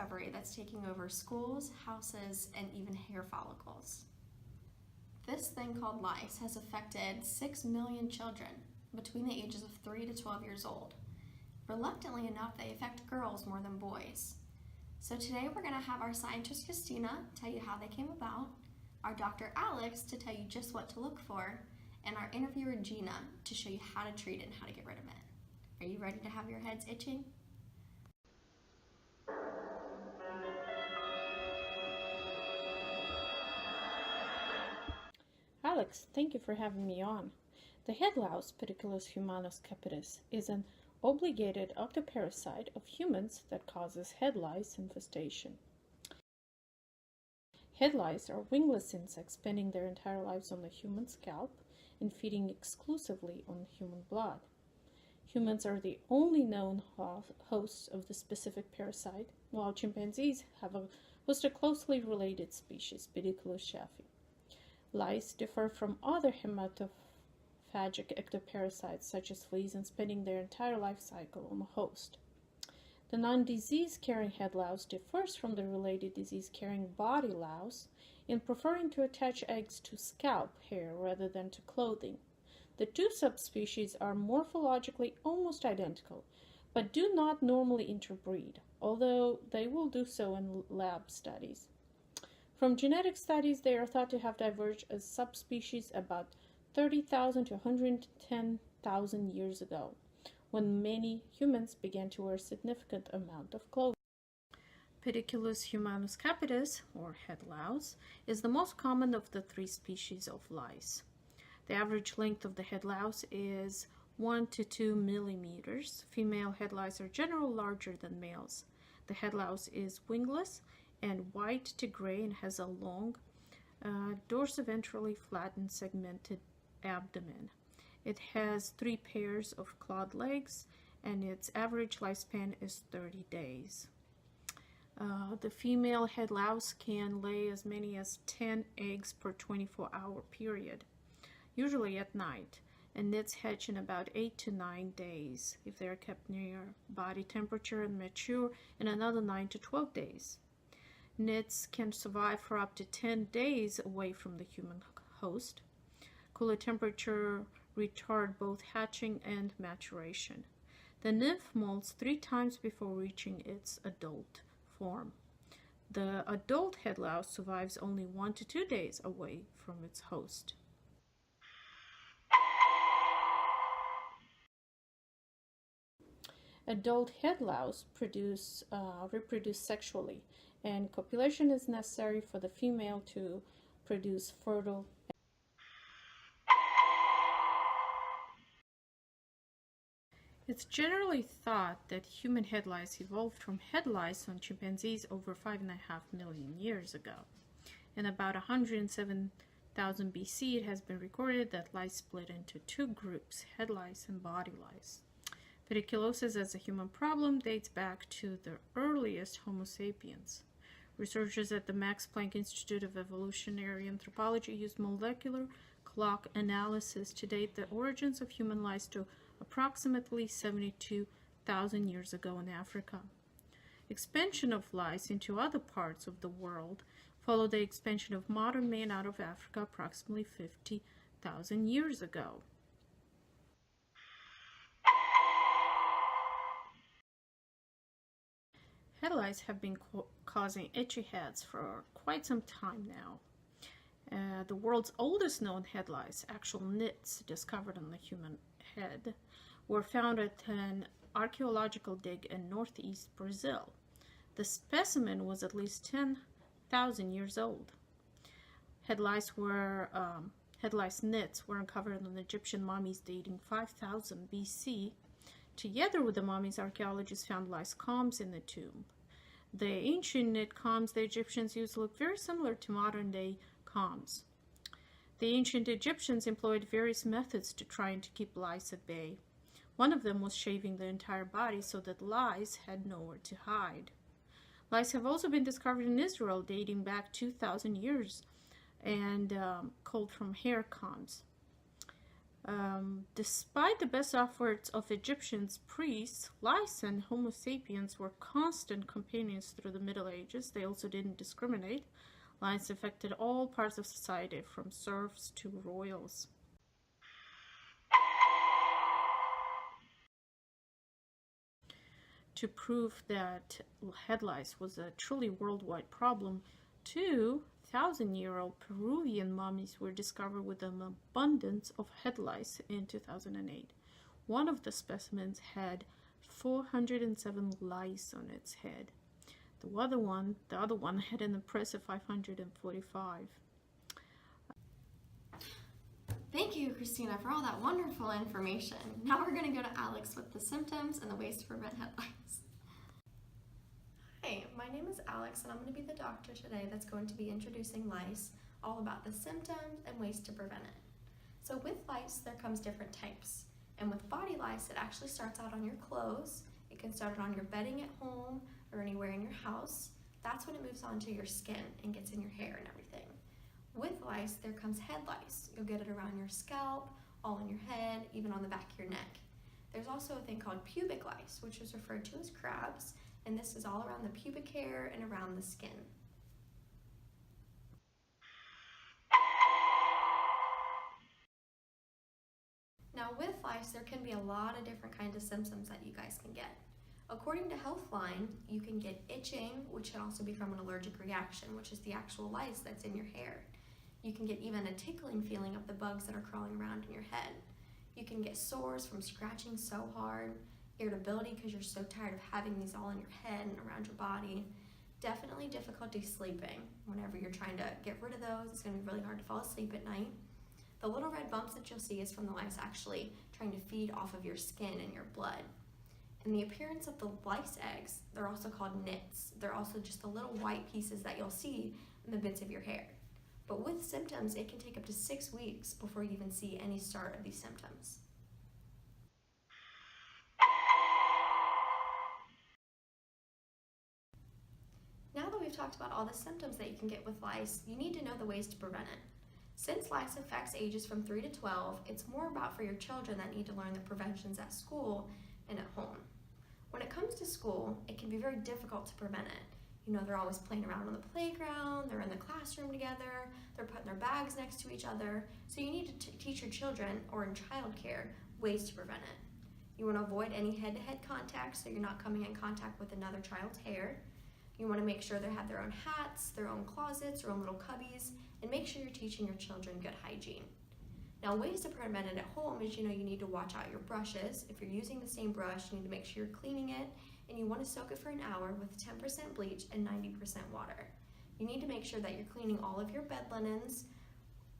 discovery that's taking over schools, houses, and even hair follicles. This thing called lice has affected 6 million children between the ages of 3 to 12 years old. Reluctantly enough, they affect girls more than boys. So today we're going to have our scientist Christina tell you how they came about, our Dr. Alex to tell you just what to look for, and our interviewer Gina to show you how to treat it and how to get rid of it. Are you ready to have your heads itching? Alex, thank you for having me on. The head louse, Pediculus humanus capitis, is an obligated octoparasite of humans that causes head lice infestation. Head lice are wingless insects spending their entire lives on the human scalp and feeding exclusively on human blood. Humans are the only known hosts of the specific parasite, while chimpanzees have a host of closely related species, Pediculus schaffi. Lice differ from other hematophagic ectoparasites such as fleas in spending their entire life cycle on a host. The non-disease-carrying head louse differs from the related disease-carrying body louse in preferring to attach eggs to scalp hair rather than to clothing. The two subspecies are morphologically almost identical, but do not normally interbreed, although they will do so in lab studies. From genetic studies, they are thought to have diverged as subspecies about 30,000 to 110,000 years ago, when many humans began to wear a significant amount of clothing. Pediculus humanus capitis, or head louse, is the most common of the three species of lice. The average length of the head louse is 1 to 2 millimeters. Female head lice are generally larger than males. The head louse is wingless and white to gray and has a long dorsiventrally flattened segmented abdomen. It has 3 pairs of clawed legs and its average lifespan is 30 days. The female head louse can lay as many as 10 eggs per 24-hour period, usually at night, and nits hatch in about 8 to 9 days if they are kept near body temperature and mature in another 9 to 12 days. Nits can survive for up to 10 days away from the human host. Cooler temperature retard both hatching and maturation. The nymph molts 3 times before reaching its adult form. The adult head louse survives only 1 to 2 days away from its host. Adult head louse reproduce sexually, and copulation is necessary for the female to produce fertile eggs. It's generally thought that human head lice evolved from head lice on chimpanzees over 5.5 million years ago. In about 107,000 BC, it has been recorded that lice split into 2 groups, head lice and body lice. Pediculosis as a human problem dates back to the earliest Homo sapiens. Researchers at the Max Planck Institute of Evolutionary Anthropology used molecular clock analysis to date the origins of human lice to approximately 72,000 years ago in Africa. Expansion of lice into other parts of the world followed the expansion of modern man out of Africa approximately 50,000 years ago. Head lice have been causing itchy heads for quite some time now. The world's oldest known head lice, actual nits discovered on the human head, were found at an archaeological dig in northeast Brazil. The specimen was at least 10,000 years old. Head lice nits were uncovered on Egyptian mummies dating 5000 BC. Together with the mummies, archaeologists found lice combs in the tomb. The ancient knit combs the Egyptians used look very similar to modern-day combs. The ancient Egyptians employed various methods to try and to keep lice at bay. One of them was shaving the entire body so that lice had nowhere to hide. Lice have also been discovered in Israel dating back 2,000 years and culled from hair combs. Despite the best efforts of Egyptian priests, lice and Homo sapiens were constant companions through the Middle Ages. They also didn't discriminate. Lice affected all parts of society, from serfs to royals. To prove that head lice was a truly worldwide problem, 2,000-year-old Peruvian mummies were discovered with an abundance of head lice in 2008. One of the specimens had 407 lice on its head. The other one had an impressive 545. Thank you, Christina, for all that wonderful information. Now we're going to go to Alex with the symptoms and the ways to prevent head lice. Hi, my name is Alex, and I'm going to be the doctor today that's going to be introducing lice, all about the symptoms and ways to prevent it. So with lice, there comes different types. And with body lice, it actually starts out on your clothes. It can start on your bedding at home or anywhere in your house. That's when it moves on to your skin and gets in your hair and everything. With lice, there comes head lice. You'll get it around your scalp, all in your head, even on the back of your neck. There's also a thing called pubic lice, which is referred to as crabs, and this is all around the pubic hair and around the skin. Now with lice, there can be a lot of different kinds of symptoms that you guys can get. According to Healthline, you can get itching, which can also be from an allergic reaction, which is the actual lice that's in your hair. You can get even a tickling feeling of the bugs that are crawling around in your head. You can get sores from scratching so hard, irritability because you're so tired of having these all in your head and around your body. Definitely difficulty sleeping. Whenever you're trying to get rid of those, it's going to be really hard to fall asleep at night. The little red bumps that you'll see is from the lice actually trying to feed off of your skin and your blood. And the appearance of the lice eggs, they're also called nits. They're also just the little white pieces that you'll see in the bits of your hair. But with symptoms, it can take up to 6 weeks before you even see any start of these symptoms. Now that we've talked about all the symptoms that you can get with lice, you need to know the ways to prevent it. Since lice affects ages from 3 to 12, it's more about for your children that need to learn the preventions at school and at home. When it comes to school, it can be very difficult to prevent it. You know, they're always playing around on the playground, they're in the classroom together, they're putting their bags next to each other, so you need to teach your children, or in childcare, ways to prevent it. You want to avoid any head-to-head contact so you're not coming in contact with another child's hair. You want to make sure they have their own hats, their own closets, their own little cubbies, and make sure you're teaching your children good hygiene. Now, ways to prevent it at home is, you need to watch out your brushes. If you're using the same brush, you need to make sure you're cleaning it, and you want to soak it for an hour with 10% bleach and 90% water. You need to make sure that you're cleaning all of your bed linens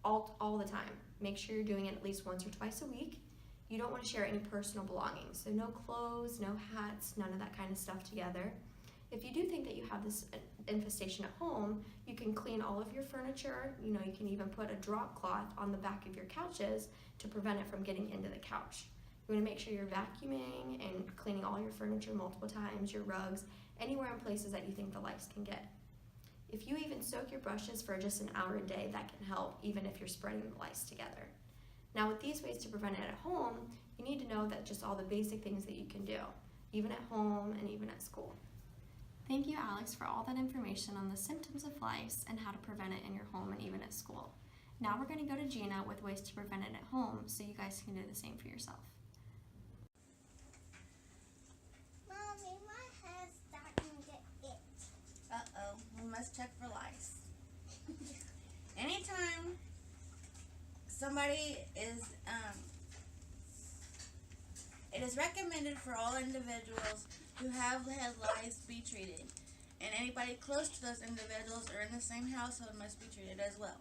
all the time. Make sure you're doing it at least once or twice a week. You don't want to share any personal belongings, so no clothes, no hats, none of that kind of stuff together. If you do think that you have this infestation at home, you can clean all of your furniture. You can even put a drop cloth on the back of your couches to prevent it from getting into the couch. You want to make sure you're vacuuming and cleaning all your furniture multiple times, your rugs, anywhere in places that you think the lice can get. If you even soak your brushes for just an hour a day, that can help, even if you're spreading the lice together. Now, with these ways to prevent it at home, you need to know that just all the basic things that you can do, even at home and even at school. Thank you, Alex, for all that information on the symptoms of lice and how to prevent it in your home and even at school. Now we're going to go to Gina with ways to prevent it at home so you guys can do the same for yourself. Mommy, my hair's starting to itch. Uh-oh, we must check for lice. Anytime somebody is, it is recommended for all individuals who have head lice be treated, and anybody close to those individuals or in the same household must be treated as well.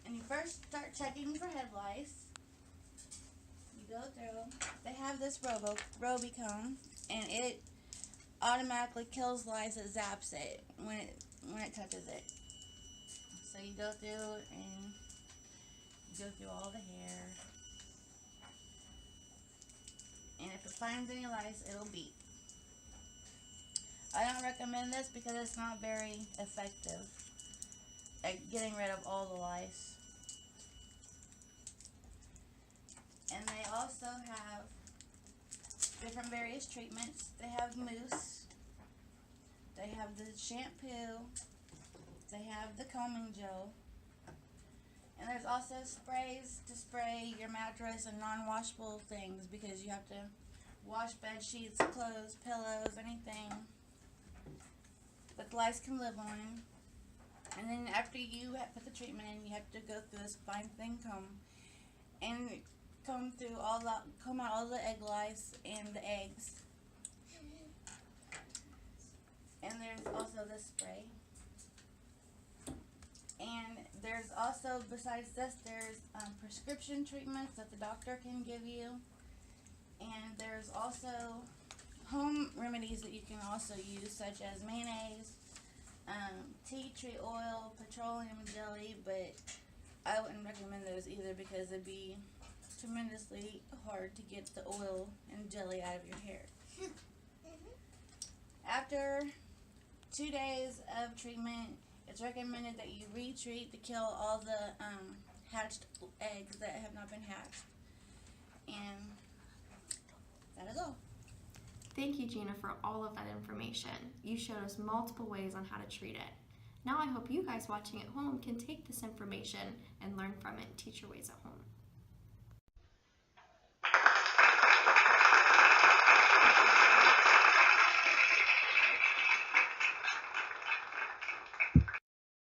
And you first start checking for head lice. You go through. They have this Robicone, and it automatically kills lice. It zaps it when it touches it. So you go through and you go through all the hair, and if it finds any lice, it'll beep. I don't recommend this because it's not very effective at getting rid of all the lice. And they also have different various treatments. They have mousse, they have the shampoo, they have the combing gel, and there's also sprays to spray your mattress and non-washable things because you have to wash bed sheets, clothes, pillows, anything that the lice can live on. And then after you put the treatment in, you have to go through this fine thing comb and comb out all the egg lice and the eggs. And there's also this spray. And there's also, besides this, there's prescription treatments that the doctor can give you. And there's also home remedies that you can also use, such as mayonnaise, tea tree oil, petroleum jelly, but I wouldn't recommend those either because it'd be tremendously hard to get the oil and jelly out of your hair. After 2 days of treatment, it's recommended that you retreat to kill all the hatched eggs that have not been hatched. And that is all. Thank you, Gina, for all of that information. You showed us multiple ways on how to treat it. Now I hope you guys watching at home can take this information and learn from it and teach your ways at home.